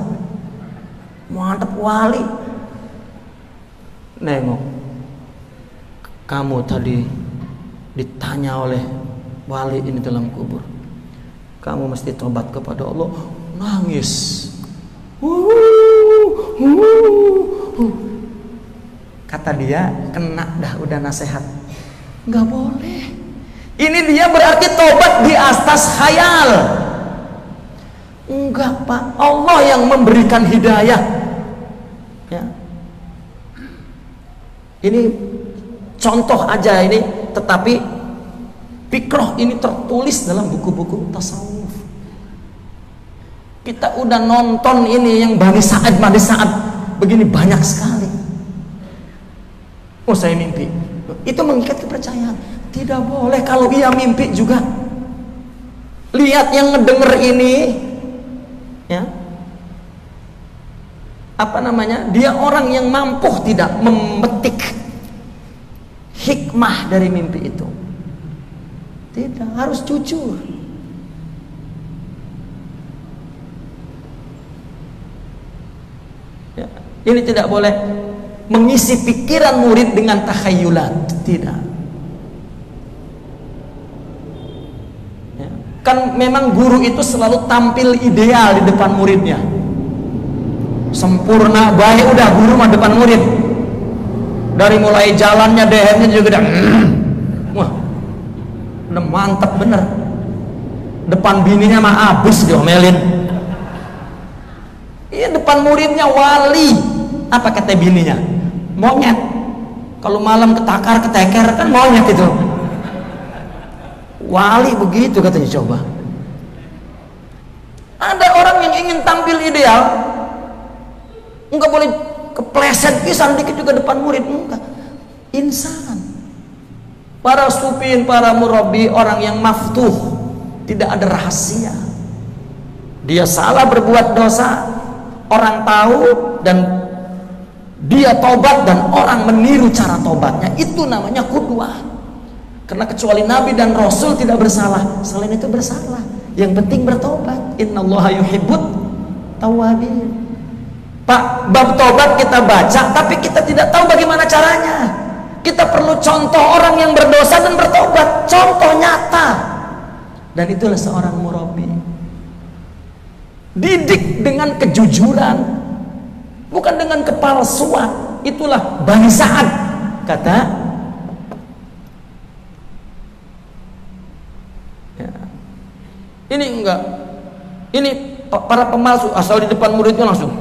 mantap wali. Nengok, kamu tadi ditanya oleh wali ini dalam kubur, kamu mesti tobat kepada Allah. Nangis. Kata dia, kena dah udah nasihat. Nggak boleh. Ini dia berarti tobat di atas khayal. Enggak Pak, Allah yang memberikan hidayah ya. Ini contoh aja ini, tetapi fikroh ini tertulis dalam buku-buku tasawuf. Kita udah nonton ini yang Bani Sa'ad begini banyak sekali. Oh saya mimpi, itu mengikat kepercayaan. Tidak boleh. Kalau ia mimpi juga, lihat yang ngedenger ini ya, apa namanya, dia orang yang mampu tidak memetik hikmah dari mimpi itu. Tidak, harus jujur. Ya, ini tidak boleh mengisi pikiran murid dengan takhayulat. Tidak ya. Kan memang guru itu selalu tampil ideal di depan muridnya, sempurna, baik, udah guru mah depan murid. Dari mulai jalannya, DM-nya juga wah, udah mantap bener. Depan bininya mah abis diomelin. Iya, depan muridnya wali. Apa kata bininya? Monyet. Kalau malam keteker kan monyet itu. Wali begitu katanya. Coba, ada orang yang ingin tampil ideal, enggak boleh kepleset pisan dikit juga depan murid. Enggak. Insan, para supin, para murabi, orang yang maftuh, tidak ada rahasia. Dia salah berbuat dosa, orang tahu, dan dia tobat dan orang meniru cara tobatnya. Itu namanya qudwah. Karena kecuali Nabi dan Rasul tidak bersalah, selain itu bersalah. Yang penting bertobat. Innallaha yuhibbut tawwabin. Pak, bab tobat kita baca, tapi kita tidak tahu bagaimana caranya. Kita perlu contoh orang yang berdosa dan bertobat, contoh nyata. Dan itulah seorang murabi. Didik dengan kejujuran, bukan dengan kepalsuan. Itulah Bani Sa'ad. Kata ya, ini enggak, ini para pemalsu, asal di depan muridnya langsung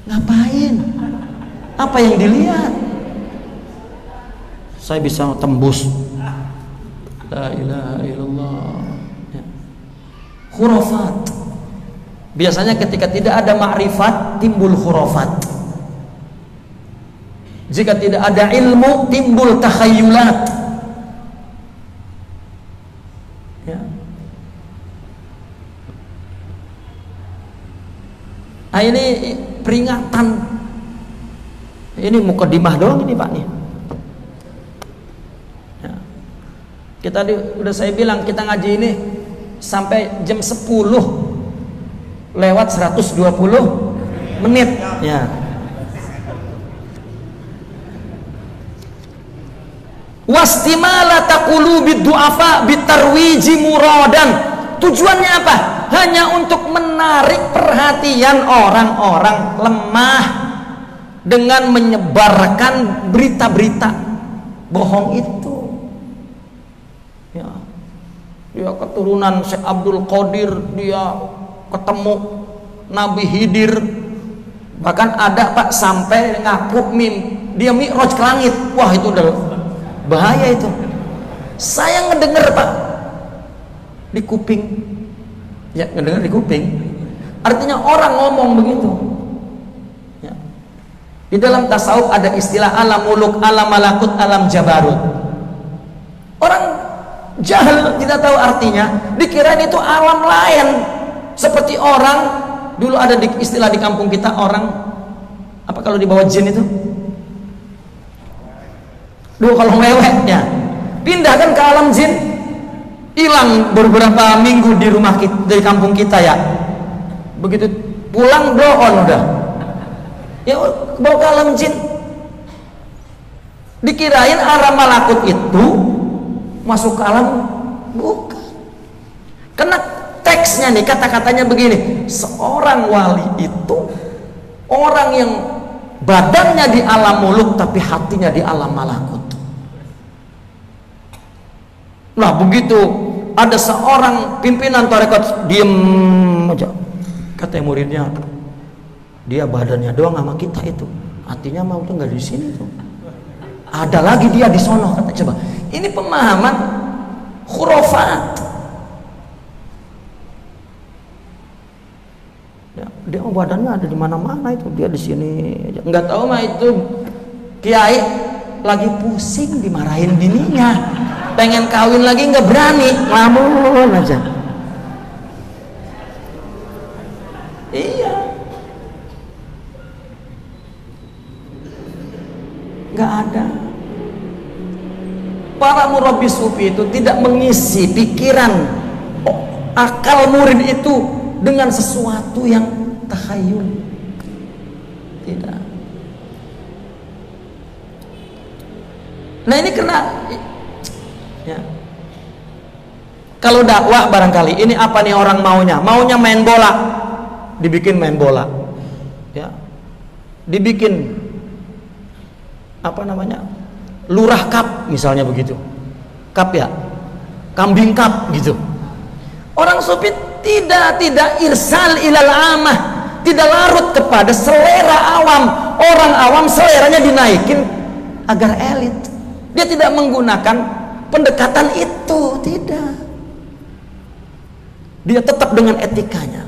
ngapain? Apa yang dilihat? Saya bisa tembus. La ilaha illallah ya. Khurafat. Biasanya ketika tidak ada ma'rifat, timbul khurafat. Jika tidak ada ilmu, timbul takhayulat ya. Nah, ini peringatan. Ini mukadimah doang ini Pak nih. Ya. Kita udah saya bilang kita ngaji ini sampai jam 10 lewat 120 menit ya. Wastimalata qulubid du'afa bitarwiji muradan. Tujuannya apa? Hanya untuk menarik perhatian orang-orang lemah dengan menyebarkan berita-berita bohong itu. Ya. Dia keturunan Syekh Abdul Qadir, dia ketemu Nabi Khidir. Bahkan ada Pak sampai ngaku dia mi'raj ke langit. Wah, itu udah bahaya itu. Saya ngedenger Pak di kuping, ya ngedenger di kuping, Artinya orang ngomong begitu. Ya. Di dalam tasawuf ada istilah alam muluk, alam malakut, alam jabarut. Orang jahil tidak tahu artinya, dikirain itu alam lain. Seperti orang dulu ada istilah di kampung kita, orang apa kalau dibawa jin itu? Dulu kalau mewek ya, pindahkan ke alam jin, hilang beberapa minggu di rumah kita, dari kampung kita ya. Begitu pulang blow-on udah. Ya bawa ke alam jin. Dikirain alam malakut itu masuk ke alam, bukan. Karena teksnya nih, kata-katanya begini, seorang wali itu orang yang badannya di alam muluk tapi hatinya di alam malakut. Nah begitu ada seorang pimpinan tarekat diem aja, kata muridnya, dia badannya doang sama kita itu, hatinya mau tuh nggak di sini tuh. Ada lagi dia di sono, kata. Coba ini pemahaman khurafat. Dia badannya ada di mana-mana itu, dia di sini aja. Nggak tahu mah itu kiai lagi pusing dimarahin bininya, pengen kawin lagi nggak berani, ngelamun aja. Iya, nggak ada. Para murabbi sufi itu tidak mengisi pikiran akal murid itu dengan sesuatu yang takhayul. Tidak. Nah ini kena ya. Kalau dakwah barangkali ini apa nih orang maunya? Maunya main bola, dibikin main bola. Ya. Dibikin apa namanya? Lurah cup misalnya begitu. Cup ya. Kambing cup gitu. Orang sufi tidak irsal ilal amah, tidak larut kepada selera awam. Orang awam seleranya dinaikin agar elit. Dia tidak menggunakan pendekatan itu, tidak. Dia tetap dengan etikanya.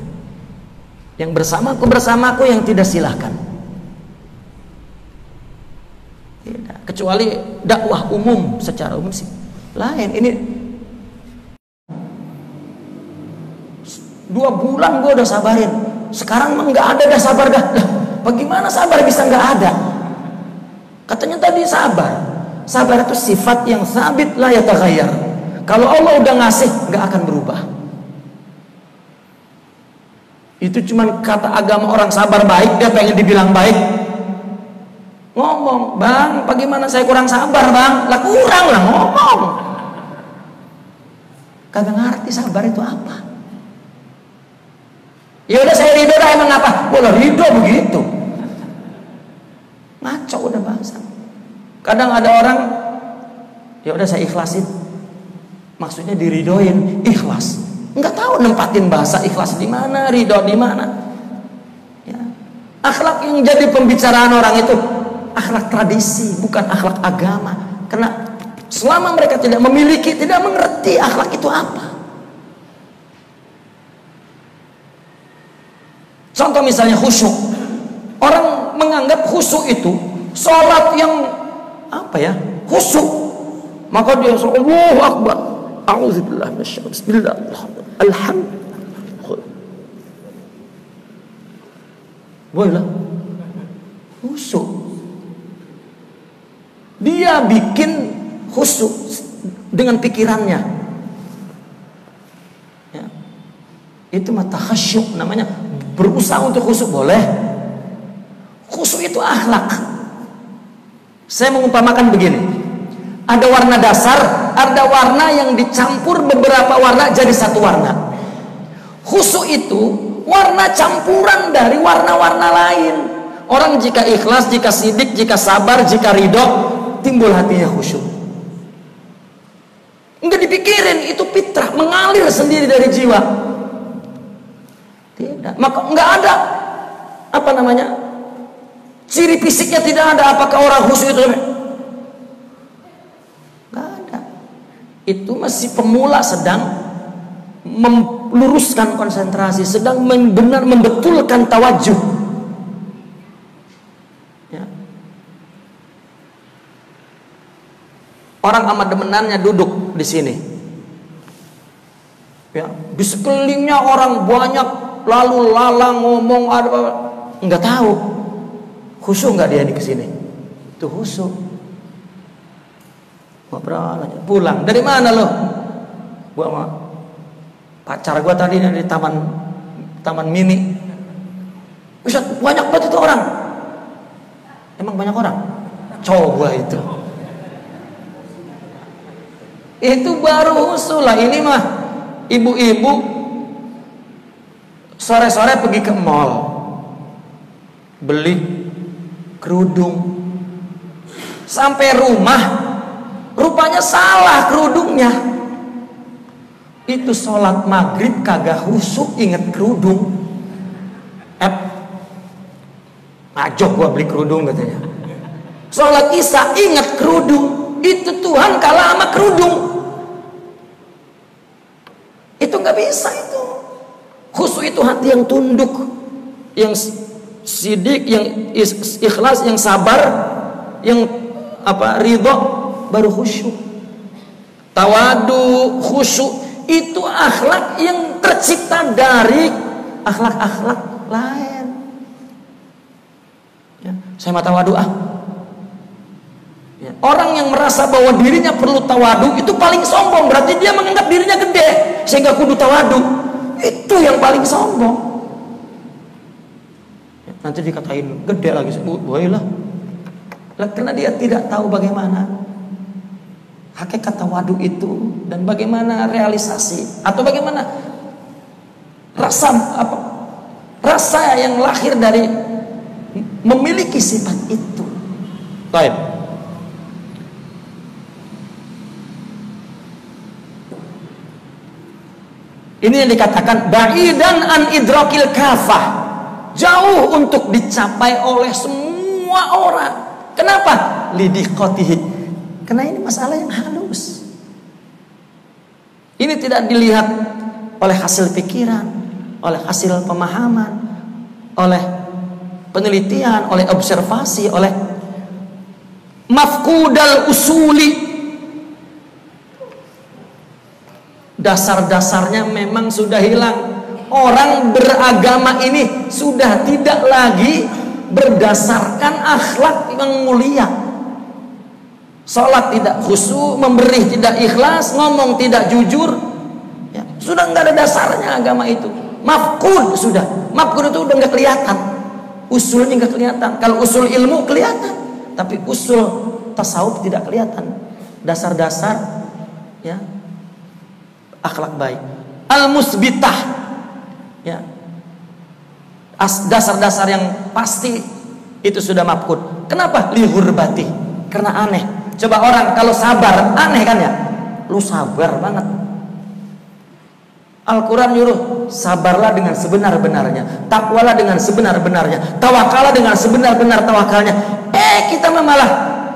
Yang bersamaku, yang tidak silahkan. Tidak. Kecuali dakwah umum, secara umum sih lain. Ini 2 bulan gue udah sabarin, sekarang mah nggak ada, dah sabar dah. Bagaimana sabar bisa nggak ada? Katanya tadi sabar itu sifat yang sabit la yataghayyar. Kalau Allah udah ngasih nggak akan berubah. Itu cuman kata agama orang sabar baik, dia pengen dibilang baik. Ngomong, bang, bagaimana saya kurang sabar bang? Lah kurang lah ngomong. Kagak ngerti sabar itu apa. Ya udah saya ridho dah, emang apa? Boleh ridho begitu. Ngaco udah bahasa. Kadang ada orang, ya udah saya ikhlasin. Maksudnya diridoin, ikhlas. Enggak tahu nempatin bahasa ikhlas di mana, ridho di mana. Ya. Akhlak yang jadi pembicaraan orang itu akhlak tradisi, bukan akhlak agama. Karena selama mereka tidak memiliki, tidak mengerti akhlak itu apa. Contoh misalnya khusyuk. Orang menganggap khusyuk itu sholat yang apa ya? Khusyuk. Maka dia Allahu Akbar. A'udzubillah minasyaitonir rajim. Bismillahirrahmanirrahim. Alhamdulillah. Boleh. Khusyuk. Dia bikin khusyuk dengan pikirannya. Ya. Itu mata khasyuk namanya. Berusaha untuk khusyuk boleh. Khusyuk itu akhlak. Saya mengumpamakan begini. Ada warna dasar, ada warna yang dicampur beberapa warna jadi satu warna. Khusyuk itu warna campuran dari warna-warna lain. Orang jika ikhlas, jika sidik, jika sabar, jika ridho, timbul hatinya khusyuk. Enggak dipikirin, itu fitrah, mengalir sendiri dari jiwa. Tidak, maka enggak ada apa namanya ciri fisiknya, tidak ada. Apakah orang khusyuk itu? Enggak ada. Itu masih pemula sedang meluruskan konsentrasi, sedang benar membetulkan tawajuh. Ya. Orang amat demenannya duduk di sini. Ya, di sekelilingnya orang banyak, lalu lalang ngomong apa, nggak tahu. Khusyuk nggak dia di kesini? Itu khusyuk. Ngobrol aja. Pulang. Dari mana lo? Gua sama pacar gua tadi dari taman mini. Bisa banyak banget itu orang. Emang banyak orang? Coba itu. Itu baru usul lah. Ini mah ibu-ibu sore-sore pergi ke mall beli kerudung. Sampai rumah rupanya salah kerudungnya. Itu sholat maghrib kagak khusyuk, inget kerudung. Ngajok gua beli kerudung katanya. Sholat isya inget kerudung. Itu Tuhan kalah sama kerudung. Itu nggak bisa itu. Khusyuk itu hati yang tunduk, yang sidik, yang ikhlas, yang sabar, yang ridho, baru khusyuk. Tawadu, khusyuk itu akhlak yang tercipta dari akhlak-akhlak lain. Ya, saya mau tawadu Ya. Orang yang merasa bahwa dirinya perlu tawadu itu paling sombong, berarti dia menganggap dirinya gede sehingga kudu tawadu. Itu yang paling sombong. Ya, nanti dikatain gede lagi, boilah. Karena dia tidak tahu bagaimana hakikat tawadu itu dan bagaimana realisasi atau bagaimana rasa yang lahir dari memiliki sifat itu. Baik. Ini yang dikatakan ba'idan an idrakil kafah, jauh untuk dicapai oleh semua orang. Kenapa? Lidiqatihi. Karena ini masalah yang halus. Ini tidak dilihat oleh hasil pikiran, oleh hasil pemahaman, oleh penelitian, oleh observasi, oleh mafqudal usuli. Dasar-dasarnya memang sudah hilang. Orang beragama ini sudah tidak lagi berdasarkan akhlak yang mulia. Salat tidak khusyuk, memberi tidak ikhlas, ngomong tidak jujur, ya, sudah nggak ada dasarnya agama itu. Mafqud sudah. Mafqud itu udah nggak kelihatan. Usulnya nggak kelihatan. Kalau usul ilmu kelihatan, tapi usul tasawuf tidak kelihatan. Dasar-dasar, ya, akhlak baik. Al-musbitah, ya, dasar-dasar yang pasti itu sudah mafqud. Kenapa? Lihurbati, karena aneh. Coba orang kalau sabar aneh kan ya, lu sabar banget. Al-Quran nyuruh sabarlah dengan sebenar-benarnya, takwalah dengan sebenar-benarnya, tawakallah dengan sebenar-benar tawakalnya. Kita malah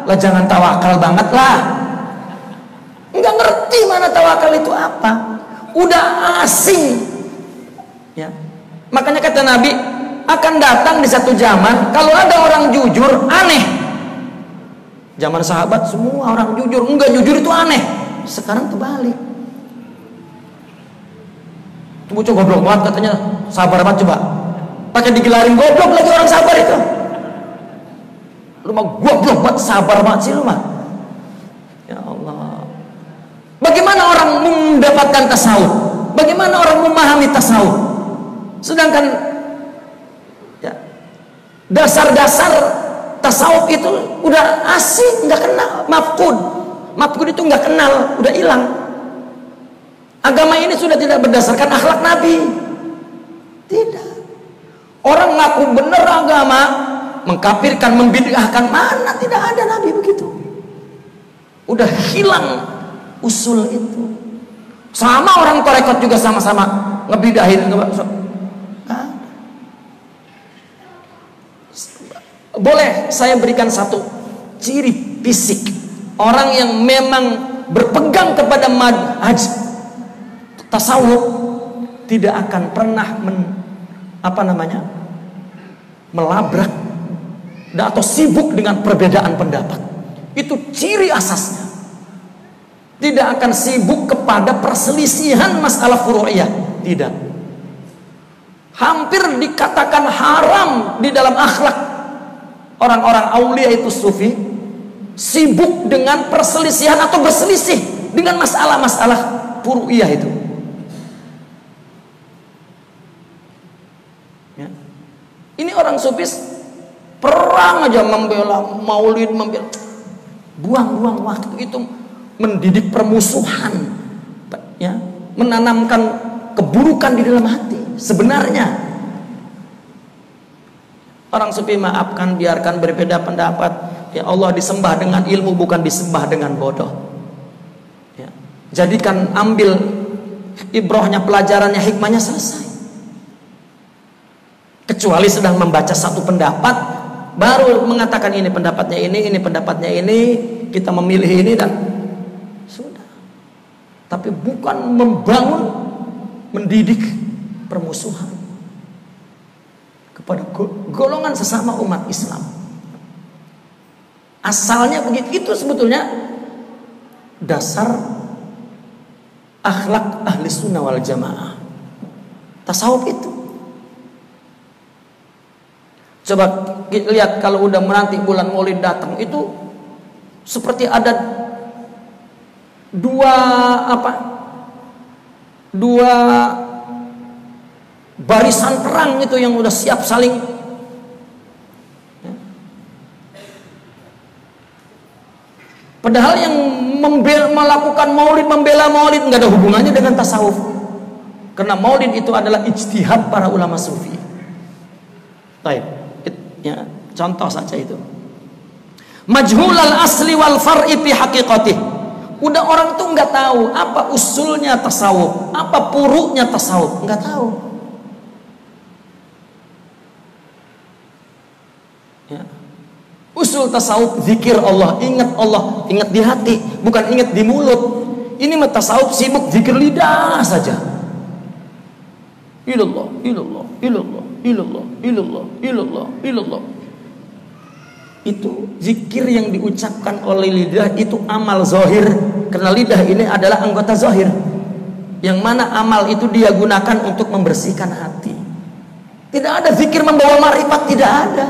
lah jangan tawakal banget lah. Nggak ngerti mana tawakal itu apa, udah asing, ya. Makanya kata Nabi, akan datang di satu zaman kalau ada orang jujur aneh. Zaman sahabat semua orang jujur, enggak jujur itu aneh. Sekarang terbalik. Bocah goblok banget katanya sabar banget, coba pakai digelarin goblok lagi orang sabar itu. Lu mah goblok banget, sabar banget sih lu mah. Ya Allah. Bagaimana orang mendapatkan tasawuf? Bagaimana orang memahami tasawuf? Sedangkan ya, dasar-dasar tasawuf itu udah asing, nggak kenal. Mafqud itu nggak kenal, udah hilang. Agama ini sudah tidak berdasarkan akhlak Nabi. Tidak. Orang ngaku bener agama, mengkafirkan, membid'ahkan, mana tidak ada Nabi begitu. Udah hilang usul itu. Sama orang tarekat juga sama-sama ngebidahin. Boleh saya berikan satu ciri fisik orang yang memang berpegang kepada manhaj tasawuf, tidak akan pernah melabrak atau sibuk dengan perbedaan pendapat. Itu ciri asasnya. Tidak akan sibuk kepada perselisihan masalah furu'iyah. Tidak. Hampir dikatakan haram di dalam akhlak orang-orang aulia itu sufi, sibuk dengan perselisihan atau berselisih dengan masalah-masalah furu'iyah itu. Ya. Ini orang sufis perang aja membela maulid, buang-buang waktu itu mendidik permusuhan, ya, menanamkan keburukan di dalam hati. Sebenarnya orang sufi maafkan, biarkan berbeda pendapat. Ya Allah, disembah dengan ilmu, bukan disembah dengan bodoh. Ya. Jadikan, ambil ibrohnya, pelajarannya, hikmahnya, selesai. Kecuali sedang membaca satu pendapat, baru mengatakan ini pendapatnya ini pendapatnya ini, kita memilih ini dan sudah. Tapi bukan membangun, mendidik permusuhan kepada golongan sesama umat Islam. Asalnya begitu. Itu sebetulnya dasar akhlak ahli sunnah wal jamaah. Tasawuf itu. Coba lihat kalau udah menanti bulan Maulid datang, itu seperti ada dua barisan perang itu yang udah siap saling, ya. Padahal yang melakukan maulid, membela maulid nggak ada hubungannya dengan tasawuf, karena maulid itu adalah ijtihad para ulama sufi. Baik, ya, contoh saja itu. Majhulal asli wal far'i fi haqiqatih. Udah orang tuh nggak tahu apa usulnya tasawuf, apa puruknya tasawuf, nggak tahu. Ya. Usul tasawuf zikir Allah, ingat di hati, bukan ingat di mulut. Ini mah tasawuf sibuk zikir lidah saja. Ilallah, ilallah, ilallah, ilallah, ilallah, ilallah, ilallah. Itu zikir yang diucapkan oleh lidah, itu amal zahir, karena lidah ini adalah anggota zahir, yang mana amal itu dia gunakan untuk membersihkan hati. Tidak ada zikir membawa marifat, tidak ada.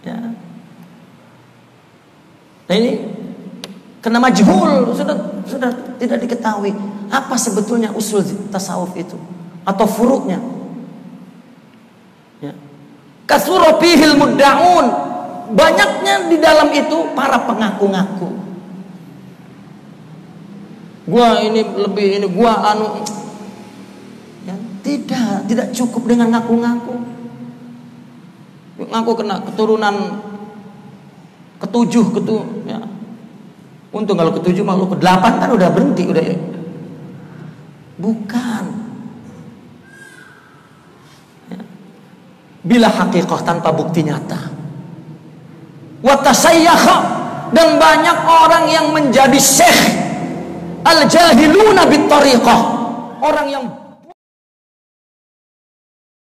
Ya. Nah ini kena majhul, sudah tidak diketahui apa sebetulnya usul tasawuf itu atau furuknya. Ya. Kasura fihil mudda'un, banyaknya di dalam itu para pengaku-ngaku. Gua ini lebih, ini gua anu. Ya, tidak cukup dengan ngaku-ngaku. Ngaku kena keturunan ketujuh, ya. Untung kalau ketujuh, malu ke-8 kan udah berhenti, udah. Bukan. Ya. Bila haqiqah tanpa bukti nyata. Wa tasayyakha, dan banyak orang yang menjadi syekh al-jahiluna bit tariqah, orang yang